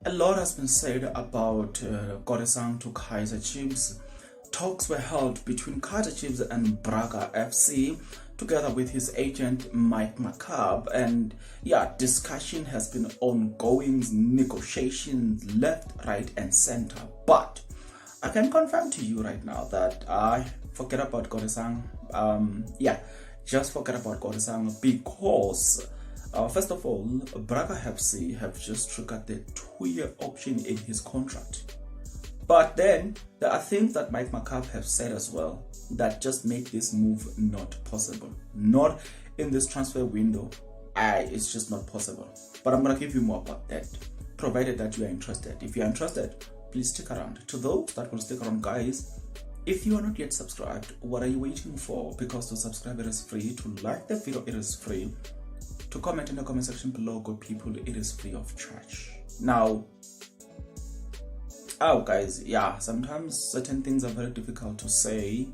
A lot has been said about Kodisang to Kaizer Chiefs. Talks were held between Kaizer Chiefs and Braga FC together with his agent Mike McCabe, and discussion has been ongoing, negotiations left, right and center. But I can confirm to you right now that I forget about Kodisang. Just forget about Kodisang because first of all, Braga FC have just triggered the 2-year option in his contract. But then there are things that Mike McCabe have said as well that just make this move not possible. Not in this transfer window. It's just not possible. But I'm gonna give you more about that, provided that you are interested. If you are interested, please stick around. To those that will stick around, guys, if you are not yet subscribed, what are you waiting for? Because to subscribe, it is free. To like the video, it is free. To comment in the comment section below, good people, it is free of charge. Now, guys, sometimes certain things are very difficult to say,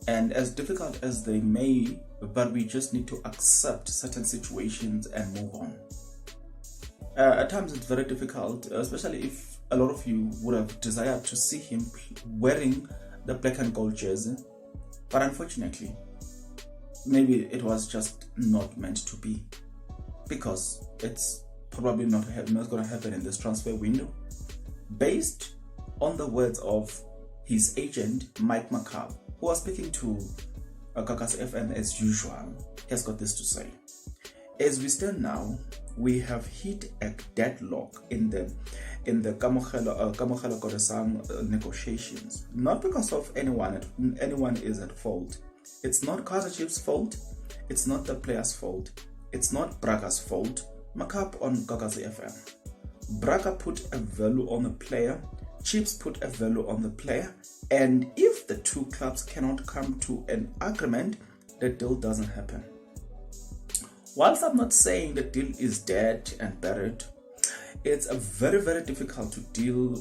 and as difficult as they may, but we just need to accept certain situations and move on. At times it's very difficult, especially if a lot of you would have desired to see him wearing the black and gold jersey, but unfortunately, maybe it was just not meant to be, because it's probably not going to happen in this transfer window. Based on the words of his agent Mike McCabe, who was speaking to Kodisang FM as usual, he has got this to say: as we stand now, we have hit a deadlock in the Kamogelo Kodisang negotiations. Not because of anyone is at fault. It's not Kaizer Chiefs' fault. It's not the players' fault. It's not Braga's fault. McCabe on Kodisang FM. Braga put a value on the player. Chiefs put a value on the player. And if the two clubs cannot come to an agreement, the deal doesn't happen. Whilst I'm not saying the deal is dead and buried, it's a very difficult to deal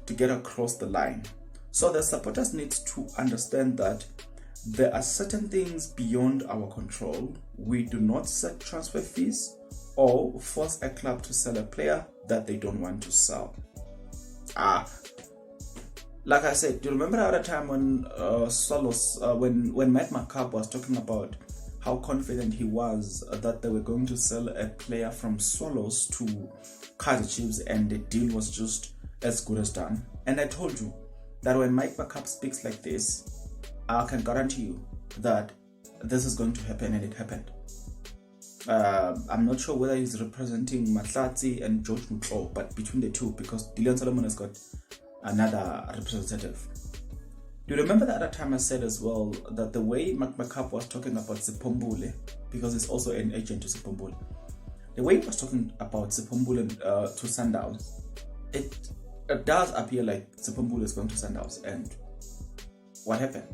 to get across the line. So the supporters need to understand that there are certain things beyond our control. We do not set transfer fees or force a club to sell a player that they don't want to sell. Like I said, do you remember at a time when when Matt McCabe was talking about how confident he was that they were going to sell a player from Swallows to Kaizer Chiefs and the deal was just as good as done? And I told you that when Mike McCabe speaks like this, I can guarantee you that this is going to happen, and it happened. I'm not sure whether he's representing Matlatsi and George Mutlo, but between the two, because Dillian Solomon has got another representative. Do you remember that other time I said as well that the way McCabe was talking about Sipombule, because he's also an agent to Sipombule, the way he was talking about Sipombule to Sundowns, it does appear like Sipombule is going to Sundowns, and what happened?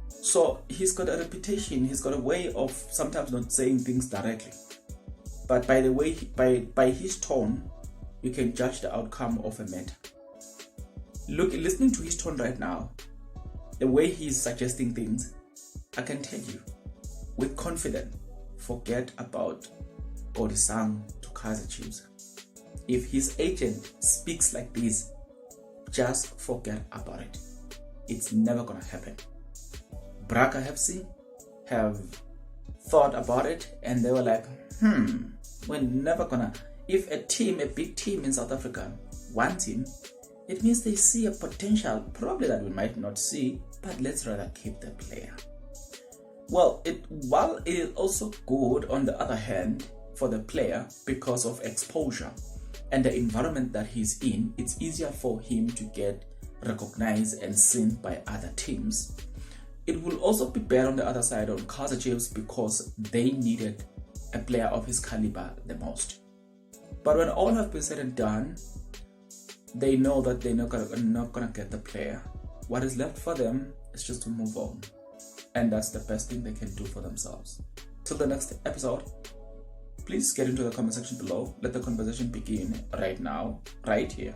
So he's got a reputation, he's got a way of sometimes not saying things directly, but by the way, by his tone, you can judge the outcome of a matter. Listening to his tone right now, the way he's suggesting things, I can tell you with confidence, forget about Kodisang to Kaizer Chiefs. If his agent speaks like this, just forget about it. It's never gonna happen. Braga FC have thought about it and they were like, we're never gonna. If a big team in South Africa wants him, it means they see a potential, probably that we might not see, but let's rather keep the player. Well, while it is also good on the other hand for the player because of exposure and the environment that he's in, it's easier for him to get recognized and seen by other teams. It will also be better on the other side on Kaizer Chiefs because they needed a player of his caliber the most. But when all have been said and done, they know that they're not gonna get the player. What is left for them is just to move on, and that's the best thing they can do for themselves. Till the next episode, please get into the comment section below. Let the conversation begin right now, right here.